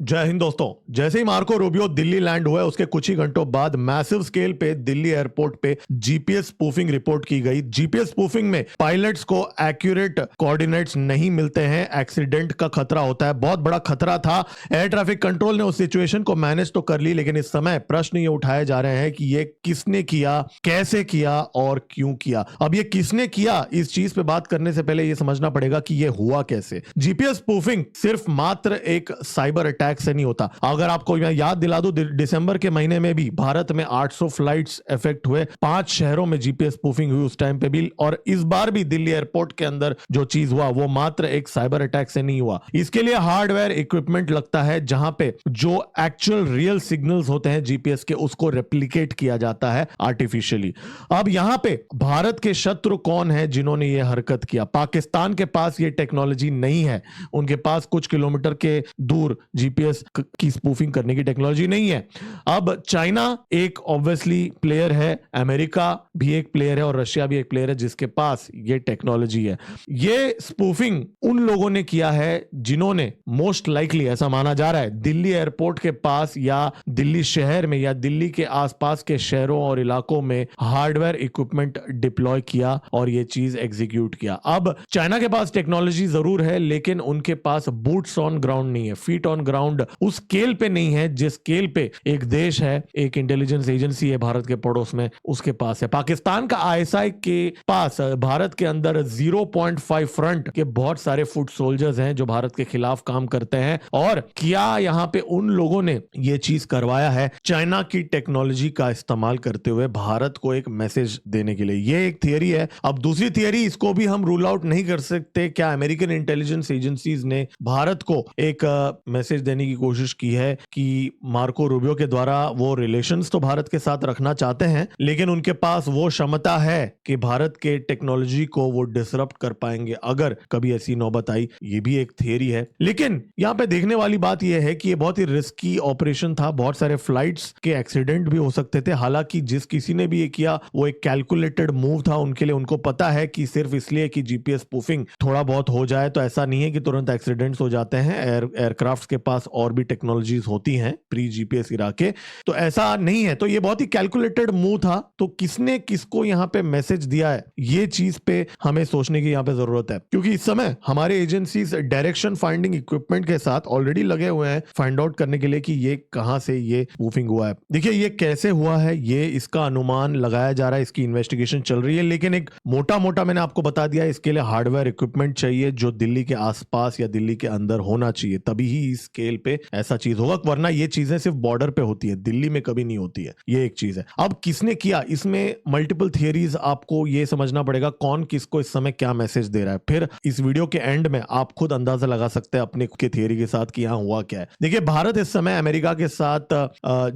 जय हिंद दोस्तों। जैसे ही मार्को रूबियो दिल्ली लैंड हुआ, उसके कुछ ही घंटों बाद मैसिव स्केल पे दिल्ली एयरपोर्ट पे जीपीएस स्पूफिंग रिपोर्ट की गई। जीपीएस स्पूफिंग में पायलट्स को एक्यूरेट कोऑर्डिनेट्स नहीं मिलते हैं, एक्सीडेंट का खतरा होता है। बहुत बड़ा खतरा था। एयर ट्रैफिक कंट्रोल ने उस सिचुएशन को मैनेज तो कर ली, लेकिन इस समय प्रश्न ये उठाए जा रहे हैं कि ये किसने किया, कैसे किया और क्यों किया। अब ये किसने किया, इस चीज पे बात करने से पहले ये समझना पड़ेगा कि ये हुआ कैसे। जीपीएस स्पूफिंग सिर्फ मात्र एक साइबर अटैक से नहीं होता। अगर आपको मैं याद दिला दूं, दिसंबर के महीने में भी भारत में 800 फ्लाइट्स इफेक्ट हुए, 5 शहरों में जीपीएस स्पूफिंग हुई उस टाइम पे भी। और इस बार भी दिल्ली एयरपोर्ट के अंदर जो चीज हुआ वो मात्र एक साइबर अटैक से नहीं हुआ। इसके लिए हार्डवेयर इक्विपमेंट लगता है, जहां पे जो एक्चुअल रियल सिग्नल्स होते हैं जीपीएस के, उसको रेप्लिकेट किया जाता है आर्टिफिशियली। अब यहां पे भारत के शत्रु कौन है जिन्होंने ये हरकत किया? पाकिस्तान के पास ये टेक्नोलॉजी नहीं है। उनके पास कुछ किलोमीटर के दूर जीपीएस की स्पूफिंग करने की टेक्नोलॉजी नहीं है। अब चाइना एक ऑब्वियसली प्लेयर है, अमेरिका भी एक प्लेयर है और रशिया भी एक प्लेयर है जिसके पास ये टेक्नोलॉजी है। ये स्पूफिंग उन लोगों ने किया है जिन्होंने मोस्ट लाइकली, ऐसा माना जा रहा है, दिल्ली एयरपोर्ट के पास या दिल्ली शहर में या दिल्ली के आसपास के शहरों और इलाकों में हार्डवेयर इक्विपमेंट डिप्लॉय किया और ये चीज एग्जीक्यूट किया। अब चाइना के पास टेक्नोलॉजी जरूर है, लेकिन उनके पास बूट्स ऑन ग्राउंड नहीं है, फीट ऑन ग्राउंड उस स्केल पे नहीं है जिस स्केल पे एक देश है, एक इंटेलिजेंस एजेंसी है भारत के पड़ोस में, उसके पास है। पाकिस्तान का आईएसआई के पास भारत के अंदर 0.5 फ्रंट के बहुत सारे फुट सोल्जर्स हैं जो भारत के खिलाफ काम करते हैं। और क्या यहां पे उन लोगों ने ये चीज करवाया है चाइना की टेक्नोलॉजी का इस्तेमाल करते हुए भारत को एक मैसेज देने के लिए? ये एक थियरी है। अब दूसरी थियरी, इसको भी हम रूल आउट नहीं कर सकते, क्या अमेरिकन इंटेलिजेंस एजेंसीज ने भारत को एक मैसेज देने की कोशिश की है कि मार्को रूबियो के द्वारा वो रिलेशंस तो भारत के साथ रखना चाहते हैं, लेकिन उनके पास वो क्षमता है कि भारत के टेक्नोलॉजी को वो डिसरप्ट कर पाएंगे अगर कभी ऐसी नौबत आई। ये भी एक थियरी है। लेकिन यहां पे देखने वाली बात यह है कि ये बहुत ही रिस्की ऑपरेशन था। बहुत सारे फ्लाइट्स के एक्सीडेंट भी हो सकते थे। हालांकि जिस किसी ने भी ये किया वो एक कैलकुलेटेड मूव था उनके लिए। उनको पता है कि सिर्फ इसलिए कि जीपीएस स्पूफिंग थोड़ा बहुत हो जाए तो ऐसा नहीं है कि तुरंत एक्सीडेंट्स हो जाते हैं। एयरक्राफ्ट के पास और भी टेक्नोलॉजीज होती हैं प्री जीपीएस इरा के, तो ऐसा नहीं है। तो ये बहुत ही कैलकुलेटेड मूव था। तो किसने किसको यहां पे मैसेज दिया है, ये चीज पे हमें सोचने की यहां पे जरूरत है, क्योंकि इस समय हमारे एजेंसीज डायरेक्शन फाइंडिंग इक्विपमेंट के साथ ऑलरेडी लगे हुए हैं फाइंड आउट करने के लिए कि ये कहां से ये स्पूफिंग हुआ है। देखिए ये कैसे हुआ है, ये इसका अनुमान लगाया जा रहा है, इसकी इन्वेस्टिगेशन चल रही है। लेकिन एक मोटा मोटा मैंने आपको बता दिया, इसके लिए हार्डवेयर इक्विपमेंट चाहिए जो दिल्ली के आसपास या दिल्ली के अंदर होना चाहिए, तभी ही इस स्केल पे ऐसा चीज होगा, वरना ये चीजें सिर्फ बॉर्डर पे होती है, दिल्ली में कभी नहीं होती है। ये एक चीज है। अब किसने किया, इसमें मल्टीपल थियरीज, आपको ये समझना पड़ेगा कौन किसको इस समय क्या मैसेज दे रहा है। फिर इस वीडियो के एंड में आप खुद अंदाजा लगा सकते हैं अपने के थियरी के साथ कि यहां हुआ क्या है। देखिए भारत इस समय अमेरिका के साथ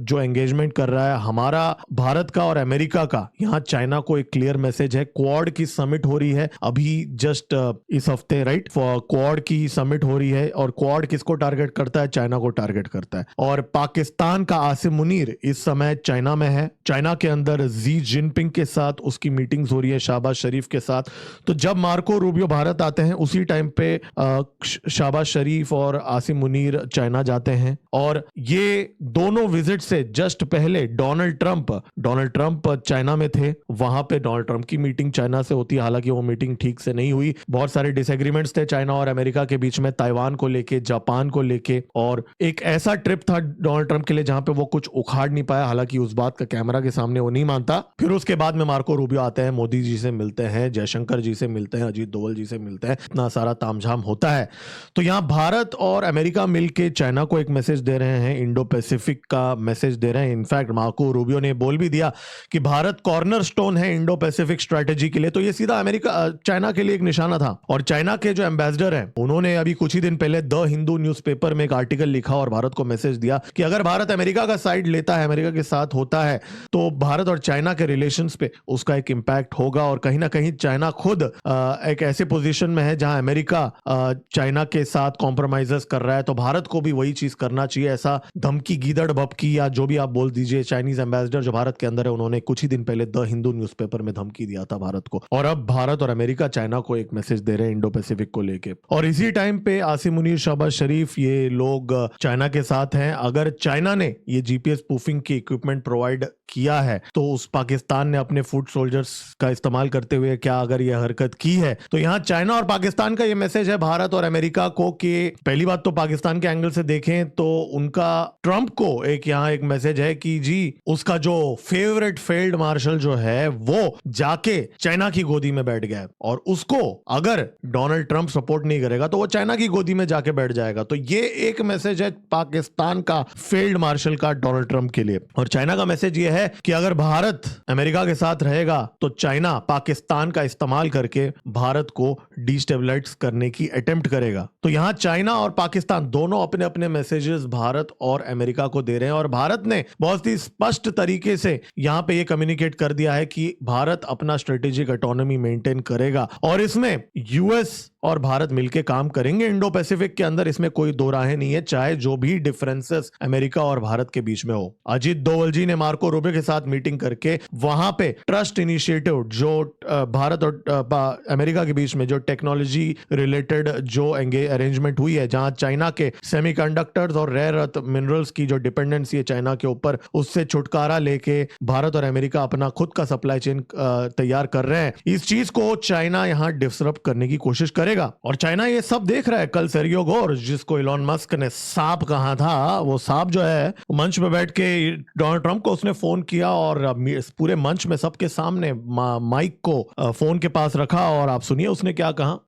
जो एंगेजमेंट कर रहा है, हमारा भारत का और अमेरिका का, यहां चाइना को एक क्लियर मैसेज है। क्वाड की समिट हो रही है अभी जस्ट इस हफ्ते, राइट? क्वाड की समिट हो रही है और क्वाड किसको टारगेट करता है? चाइना को टारगेट करता है। और पाकिस्तान का आसिम मुनीर इस समय चाइना में है। चाइना के अंदर जी जिनपिंग के साथ उसकी मीटिंग्स हो रही है, शहबाज शरीफ के साथ। तो जब मार्को रूबियो भारत आते हैं उसी टाइम पे शहबाज शरीफ और आसिम मुनीर चाइना जाते हैं। और ये दोनों विजिट से जस्ट पहले डोनाल्ड ट्रंप चाइना में थे। वहां पे डोनाल्ड ट्रंप की मीटिंग चाइना से होती है, हालांकि वो मीटिंग ठीक से नहीं हुई। बहुत सारे डिसएग्रीमेंट्स थे चाइना और अमेरिका के बीच में, ताइवान को लेके, जापान को लेके। और एक ऐसा ट्रिप था डोनाल्ड ट्रंप के लिए जहां पे वो कुछ उखाड़ नहीं पाया, हालांकि उस बात का कैमरा के सामने वो नहीं मानता। फिर उसके बाद में मार्को रूबियो आते हैं, मोदी जी से मिलते हैं, जयशंकर जी से मिलते हैं, अजीत डोवल जी से मिलते हैं, इतना सारा तामझाम होता है। तो यहां भारत और अमेरिका मिलके चाइना को एक मैसेज दे रहे हैं, इंडो पैसिफिक का मैसेज दे रहे हैं। इनफैक्ट मार्को रूबियो ने बोल भी दिया कि भारत कॉर्नर स्टोन है इंडो पैसिफिक स्ट्रेटेजी के लिए। तो ये सीधा अमेरिका चाइना के लिए एक निशाना था। और चाइना के जो एम्बेसडर हैं उन्होंने अभी कुछ ही दिन पहले द हिंदू न्यूज़पेपर में एक आर्टिकल लिखा और भारत को मैसेज दिया कि अगर भारत अमेरिका का साइड लेता है, अमेरिका के साथ होता है, तो भारत और चाइना के रिलेशंस पे उसका एक इंपैक्ट होगा। और कहीं ना कहीं चाइना खुद एक ऐसे पोजीशन में है जहां अमेरिका चाइना के साथ कॉम्प्रोमाइजेस कर रहा है, तो भारत को भी वही चीज करना चाहिए। ऐसा धमकी, गीदड़ भपकी या जो भी आप बोल दीजिए, चाइनीज एम्बेसडर जो भारत के अंदर है उन्होंने कुछ ही दिन पहले द हिंदू न्यूज़पेपर में धमकी दिया था भारत को। और अब भारत और अमेरिका चाइना को एक मैसेज दे रहे हैं इंडो पैसिफिक को लेके। और इसी टाइम पे आसिम मुनीर, शहबाज शरीफ, ये लोग चाइना के साथ हैं। अगर चाइना ने ये जीपीएस स्पूफिंग की इक्विपमेंट प्रोवाइड किया है तो उस पाकिस्तान ने अपने फुट सोल्जर्स का इस्तेमाल करते हुए क्या अगर ये हरकत की है, तो यहाँ चाइना और पाकिस्तान का ये मैसेज है भारत और अमेरिका को कि पहली बात तो पाकिस्तान के एंगल से देखें तो उनका ट्रंप को एक यहाँ एक मैसेज है कि जी उसका जो फेवरेट फील्ड मार्शल जो है वो जाके चाइना की गोदी में बैठ गया है और उसको अगर डोनाल्ड ट्रंप सपोर्ट नहीं करेगा तो वो चाइना की गोदी में जाके बैठ जाएगा। तो ये एक मैसेज है पाकिस्तान का फील्ड मार्शल का डोनाल्ड ट्रंप के लिए। और चाइना का मैसेज ये है कि अगर भारत अमेरिका के साथ रहेगा तो चाइना पाकिस्तान का इस्तेमाल करके भारत को डिस्टेबलाइज करने की अटेम्प्ट करेगा। तो यहां चाइना और पाकिस्तान दोनों अपने अपने मैसेजेस भारत और अमेरिका को दे रहे हैं और भारत ने बहुत ही स्पष्ट तरीके से यहां पे ये कम्युनिकेट कर दिया है कि भारत अपना स्ट्रेटेजिक ऑटोनॉमी मेंटेन करेगा और इसमें यूएस और भारत मिलकर काम करेंगे इंडो पैसिफिक के अंदर। इसमें कोई दो राहें नहीं है, चाहे जो भी डिफरेंसेस अमेरिका और भारत के बीच में हो। अजीत डोवल जी ने मार्को रूबियो के साथ मीटिंग करके वहां पे ट्रस्ट इनिशिएटिव जो भारत और अमेरिका के बीच में जो टेक्नोलॉजी रिलेटेड जो अरेंजमेंट हुई है, जहां चाइना के सेमीकंडक्टर्स और रेयर अर्थ मिनरल्स की जो डिपेंडेंसी है चाइना के ऊपर, उससे छुटकारा लेके भारत और अमेरिका अपना खुद का सप्लाई चेन तैयार कर रहे हैं। इस चीज को चाइना यहां डिसरप्ट करने की कोशिश करेगा और चाइना ये सब देख रहा है। कल सेर्गियो गोर जिसको इलॉन मस्क ने सांप कहा था, वो सांप जो है मंच पे बैठ के डोनाल्ड ट्रंप को उसने फोन किया और पूरे मंच में सबके सामने माइक को फोन के पास रखा और आप सुनिए उसने क्या कहा।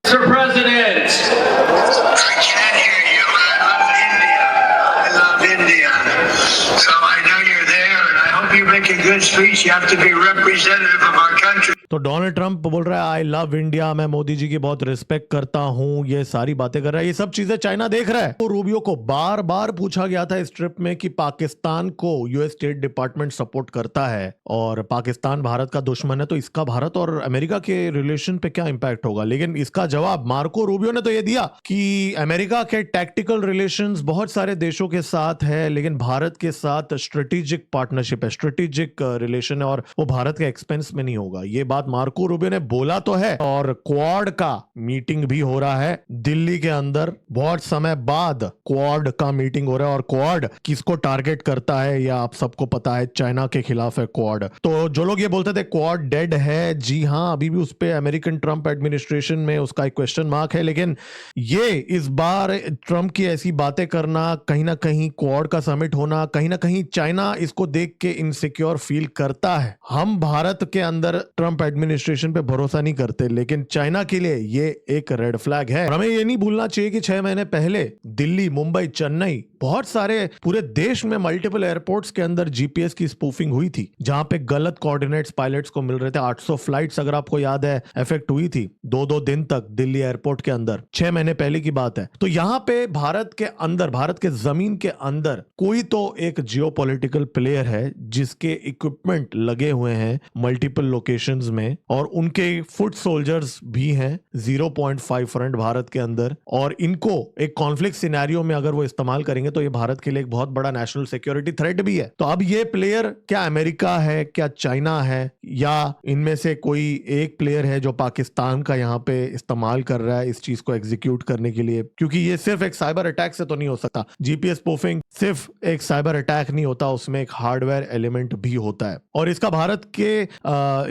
तो डोनाल्ड ट्रंप बोल रहा है आई लव इंडिया, मैं मोदी जी की बहुत रिस्पेक्ट करता हूं, ये सारी बातें कर रहा है। ये सब चीजें चाइना देख रहा है। तो रूबियो को बार बार पूछा गया था इस ट्रिप में कि पाकिस्तान को यूएस स्टेट डिपार्टमेंट सपोर्ट करता है और पाकिस्तान भारत का दुश्मन है, तो इसका भारत और अमेरिका के रिलेशन पे क्या इंपैक्ट होगा। लेकिन इसका जवाब मार्को रूबियो ने तो ये दिया कि अमेरिका के टैक्टिकल रिलेशंस बहुत सारे देशों के साथ है, लेकिन भारत के साथ स्ट्रेटेजिक पार्टनरशिप है, स्ट्रेटेजिक रिलेशन है और वो भारत के एक्सपेंस में नहीं होगा। ये बात मार्को रूबियो ने बोला तो है। और क्वाड का मीटिंग भी हो रहा है दिल्ली के अंदर, बहुत समय बाद क्वाड का मीटिंग हो रहा है। और क्वाड किसको टारगेट करता है या आप सबको पता है, चाइना के खिलाफ है क्वाड। तो जो लोग ये बोलते थे क्वाड डेड है, जी हां अभी भी उस पे अमेरिकन ट्रंप एडमिनिस्ट्रेशन में उसका एक क्वेश्चन मार्क है। लेकिन ये इस बार ट्रंप की ऐसी बातें करना, कहीं ना कहीं क्वाड का समिट होना, कहीं ना कहीं चाइना इसको देख के इनसिक्योर फील करता है। हम भारत के अंदर ट्रंप एडमिनिस्ट्रेशन पे भरोसा नहीं करते, लेकिन चाइना के लिए ये एक रेड फ्लैग है। हमें ये नहीं भूलना चाहिए कि 6 महीने पहले दिल्ली, मुंबई, चेन्नई, बहुत सारे पूरे देश में मल्टीपल एयरपोर्ट्स के अंदर जीपीएस की स्पूफिंग हुई थी, जहां पे गलत कोऑर्डिनेट्स पायलट्स को मिल रहे थे। 800 फ्लाइट्स अगर आपको याद है इफेक्ट हुई थी 2-2 दिन तक दिल्ली एयरपोर्ट के अंदर, 6 महीने पहले की बात है। तो यहां पे भारत के अंदर, भारत के जमीन के अंदर कोई तो एक जियोपॉलिटिकल प्लेयर है जिसके इक्विपमेंट लगे हुए हैं मल्टीपल लोकेशंस में और उनके फुट सोल्जर्स भी हैं 0.5 फ्रंट भारत के अंदर, और इनको एक कॉन्फ्लिक्ट सिनेरियो में अगर वो इस्तेमाल करेंगे तो ये भारत के लिए एक बहुत बड़ा नेशनल सिक्योरिटी थ्रेट भी है। तो अब ये प्लेयर क्या अमेरिका है, क्या चाइना है, या इनमें से कोई एक प्लेयर है जो पाकिस्तान का यहाँ पे इस्तेमाल कर रहा है इस चीज को एग्जीक्यूट करने के लिए। क्योंकि ये सिर्फ एक साइबर अटैक से तो नहीं हो सकता। जीपीएस स्पूफिंग सिर्फ एक साइबर अटैक नहीं होता, उसमें एक हार्डवेयर एलिमेंट भी होता है और इसका भारत के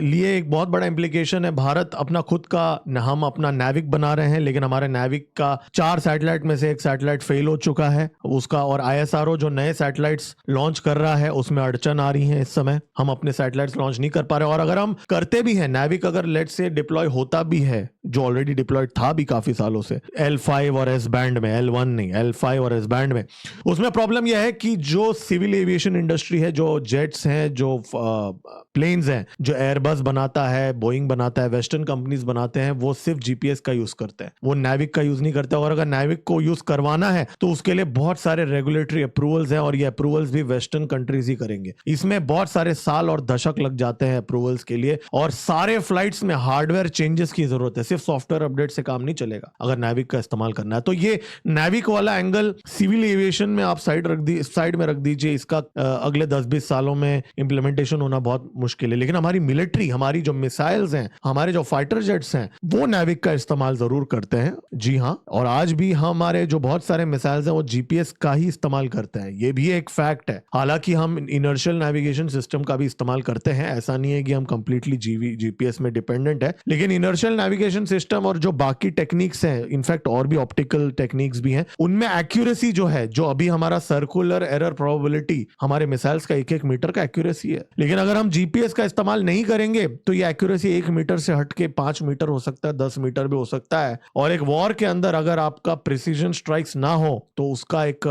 लिए एक बहुत बड़ा इंप्लीकेशन है। भारत अपना खुद का, हम अपना नेविक बना रहे हैं, लेकिन हमारे नेविक का 4 सैटेलाइट में से एक सैटेलाइट फेल हो चुका है उसका, और आईएसआरओ जो नए सैटेलाइट्स लॉन्च कर रहा है उसमें अड़चन आ रही है। इस समय हम अपने सैटेलाइट्स लॉन्च नहीं कर पा रहे, और अगर हम करते भी हैं, नेविक अगर लेट से डिप्लॉय होता भी है, जो ऑलरेडी डिप्लॉयड था भी काफी सालों से L5 और S बैंड में, L1 नहीं L5 और S बैंड में, उसमें प्रॉब्लम यह है कि जो सिविल एविएशन इंडस्ट्री है, जो जेट्स हैं, जो प्लेन्स हैं, जो एयरबस बनाता है, बोइंग बनाता है, वेस्टर्न कंपनीज बनाते हैं, वो सिर्फ जीपीएस का यूज करते हैं, वो नेविक का यूज नहीं करते। और अगर नेविक को यूज करवाना है तो उसके लिए बहुत सारे रेगुलेटरी अप्रूवल्स हैं और ये अप्रूवल्स भी वेस्टर्न कंट्रीज ही करेंगे। इसमें बहुत सारे साल और दशक लग जाते हैं अप्रूवल्स के लिए, और सारे फ्लाइट्स में हार्डवेयर चेंजेस की जरूरत है। सिर्फ सॉफ्टवेयर अपडेट से काम नहीं चलेगा अगर नाविक का इस्तेमाल करना है। तो ये नाविक वाला एंगल सिविल एविएशन में आप साइड में रख दीजिए, इसका अगले 10-20 सालों में इंप्लीमेंटेशन होना बहुत मुश्किल है। लेकिन हमारी मिलिट्री, हमारी जो मिसाइल्स हैं, हमारे जो फाइटर जेट्स हैं, वो नाविक का इस्तेमाल जरूर करते हैं। जी हाँ, और आज भी हमारे जो बहुत सारे मिसाइल्स हैं वो जीपीएस का ही इस्तेमाल करते हैं, ये भी एक फैक्ट है। हालांकि हम इनर्शियल नेविगेशन सिस्टम का भी इस्तेमाल करते हैं, ऐसा नहीं है कि हम कंप्लीटली जीपीएस में डिपेंडेंट है, लेकिन इनर्शियल नेविगेशन सिस्टम और जो बाकी टेक्निक्स हैं, इनफैक्ट और भी ऑप्टिकल टेक्निक्स भी हैं, उनमें एक्यूरेसी जो है, जो अभी हमारा सर्कुलर एरर प्रोबेबिलिटी हमारे मिसाइल्स का 1-1 मीटर का एक्यूरेसी है, लेकिन अगर हम जीपीएस का इस्तेमाल नहीं करेंगे तो ये एक्यूरेसी 1 मीटर से हटके 5 मीटर हो सकता है, 10 मीटर भी हो सकता है। और एक वॉर के अंदर अगर आपका प्रिसीजन स्ट्राइक्स ना हो तो उसका एक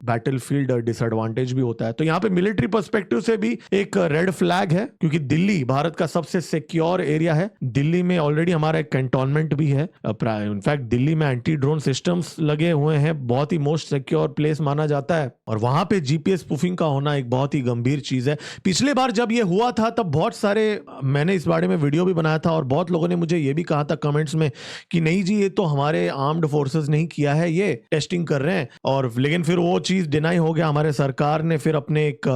बैटलफील्ड डिसएडवांटेज भी होता है। तो यहाँ पे मिलिट्री पर्सपेक्टिव से भी एक रेड फ्लैग है, क्योंकि दिल्ली भारत का सबसे सिक्योर एरिया है। दिल्ली में ऑलरेडी हमारा एक कैंटोनमेंट भी है, इनफैक्ट दिल्ली में एंटी ड्रोन सिस्टम्स लगे हुए हैं, बहुत ही मोस्ट सिक्योर प्लेस माना जाता है। और वहां पे जीपीएस स्पूफिंग का होना एक बहुत ही गंभीर चीज है। पिछले बार जब ये हुआ था तब बहुत सारे, मैंने इस बारे में वीडियो भी बनाया था और बहुत लोगों ने मुझे ये भी कहा था कमेंट्स में कि नहीं जी, ये तो हमारे आर्म्ड फोर्सेस नहीं किया है, ये टेस्टिंग कर रहे हैं। और लेकिन फिर वो चीज डिनाई हो गया। हमारे सरकार ने फिर अपने एक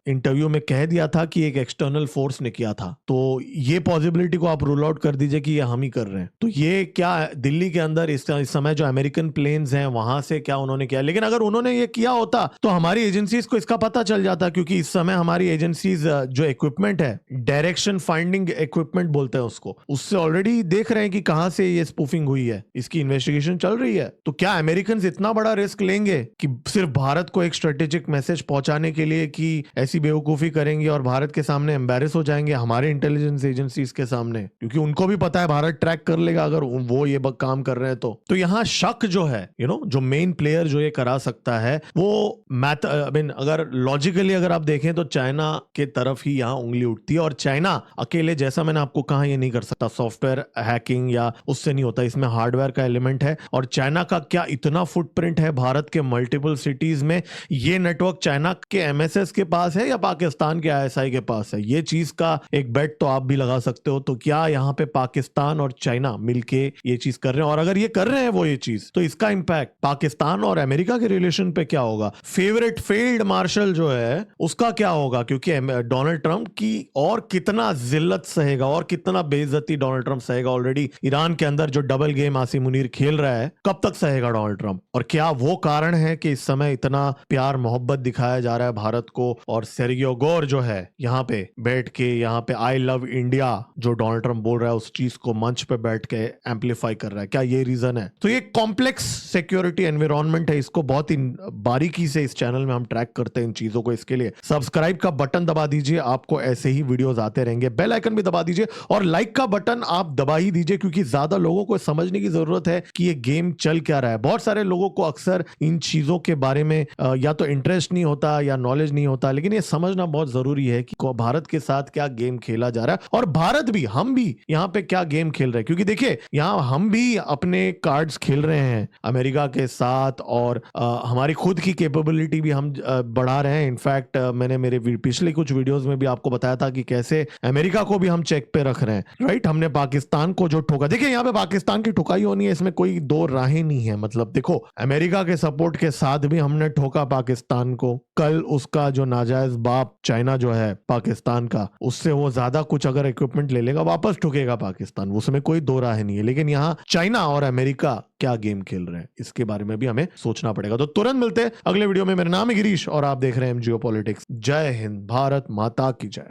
इंटरव्यू में कह दिया था कि एक एक्सटर्नल फोर्स ने किया था। तो ये पॉसिबिलिटी को आप रूल आउट कर दीजिए कि ये हम ही कर रहे हैं। तो ये क्या दिल्ली के अंदर इस समय जो अमेरिकन प्लेन्स हैं वहां से क्या उन्होंने किया, लेकिन अगर उन्होंने ये किया होता तो हमारी एजेंसीज को इसका पता चल जाता, क्योंकि इस समय हमारी एजेंसीज जो इक्विपमेंट है, डायरेक्शन फाइंडिंग इक्विपमेंट बोलते हैं उसको, उससे ऑलरेडी देख रहे हैं कि कहां से ये स्पूफिंग हुई है, इसकी इन्वेस्टिगेशन चल रही है। तो क्या अमेरिकन इतना बड़ा रिस्क लेंगे कि सिर्फ भारत को एक स्ट्रेटेजिक मैसेज पहुंचाने के लिए कि ऐसी बेवकूफी करेंगे और भारत के सामने एम्बैरेस हो जाएंगे हमारे इंटेलिजेंस एजेंसीज के सामने, क्योंकि उनको भी पता है भारत ट्रैक कर लेगा अगर वो ये काम कर रहे हैं। तो यहाँ शक जो है, जो मेन प्लेयर जो ये करा सकता है वो अगर लॉजिकली अगर आप देखें तो चाइना के तरफ ही यहाँ उंगली उठती है। और चाइना अकेले, जैसा मैंने आपको कहा, ये नहीं कर सकता। सॉफ्टवेयर हैकिंग या उससे नहीं होता, इसमें हार्डवेयर का एलिमेंट है। और चाइना का क्या इतना फुटप्रिंट है भारत के मल्टीपल सिटीज में, ये नेटवर्क चाइना के एमएसएस के पास है या पाकिस्तान के आईएसआई के पास है, ये चीज का एक बेट तो आप भी लगा सकते हो। तो क्या यहाँ पे पाकिस्तान और चाइना मिलके ये चीज कर रहे हैं, और अगर ये कर रहे हैं वो ये चीज, तो इसका इंपैक्ट पाकिस्तान और अमेरिका के रिलेशन पे क्या होगा, फेवरेट फील्ड मार्शल जो है उसका क्या होगा, क्योंकि डोनाल्ड ट्रंप की और कितना जिल्लत सहेगा और कितना बेइज्जती डोनाल्ड ट्रंप सहेगा। ऑलरेडी ईरान के अंदर जो डबल गेम आसिम मुनीर खेल रहा है, कब तक सहेगा डोनाल्ड ट्रंप? और क्या वो कारण है कि इस समय इतना प्यार मोहब्बत दिखाया जा रहा है भारत को, और सेर्गियो गोर जो है यहाँ पे बैठ के, यहाँ पे आई लव इंडिया जो डोनाल्ड ट्रंप बोल रहा है उस चीज को मंच पे बैठ के एम्पलीफाई कर रहा है, क्या ये रीजन है? तो ये कॉम्प्लेक्स सिक्योरिटी एनवायरनमेंट है, इसको बहुत ही बारीकी से इस चैनल में हम ट्रैक करते हैं इन चीजों को। इसके लिए सब्सक्राइब का बटन दबा दीजिए, आपको ऐसे ही वीडियोस आते रहेंगे। बेल आइकन भी दबा दीजिए और लाइक का बटन आप दबा ही दीजिए, क्योंकि ज्यादा लोगों को समझने की जरूरत है कि ये गेम चल क्या रहा है। बहुत सारे लोगों को अक्सर इन चीजों के बारे में या तो इंटरेस्ट नहीं होता या नॉलेज नहीं होता, लेकिन ये समझना बहुत जरूरी है कि भारत के साथ क्या गेम खेला जा रहा है, और भारत भी, हम भी यहाँ पे क्या गेम खेल रहे हैं। क्योंकि देखिए, यहाँ हम भी अपने कार्ड्स खेल रहे हैं अमेरिका के साथ, और हमारी खुद की कैपेबिलिटी भी हम बढ़ा रहे हैं। इनफैक्ट मैंने मेरे पिछले कुछ वीडियोस में भी आपको बताया था कि कैसे अमेरिका को भी हम चेक पे रख रहे हैं, राइट। हमने पाकिस्तान को जो ठोका, देखिए यहाँ पे पाकिस्तान की ठुकाई होनी है, इसमें कोई दो राहें नहीं है। मतलब देखो, अमेरिका के सपोर्ट के साथ भी हमने ठोका पाकिस्तान को। कल उसका जो नाजायज बाप चाइना जो है पाकिस्तान का, उससे वो ज्यादा कुछ अगर इक्विपमेंट ले लेगा, वापस ठुकेगा पाकिस्तान, उसमें कोई दो राहें नहीं है। लेकिन यहाँ चाइना और अमेरिका क्या गेम खेल रहे हैं, इसके बारे में भी हमें सोचना पड़ेगा। तो तुरंत मिलते हैं अगले वीडियो में। मेरा नाम है गिरीश और आप देख रहे हैं जियोपॉलिटिक्स। जय हिंद, भारत माता की जय।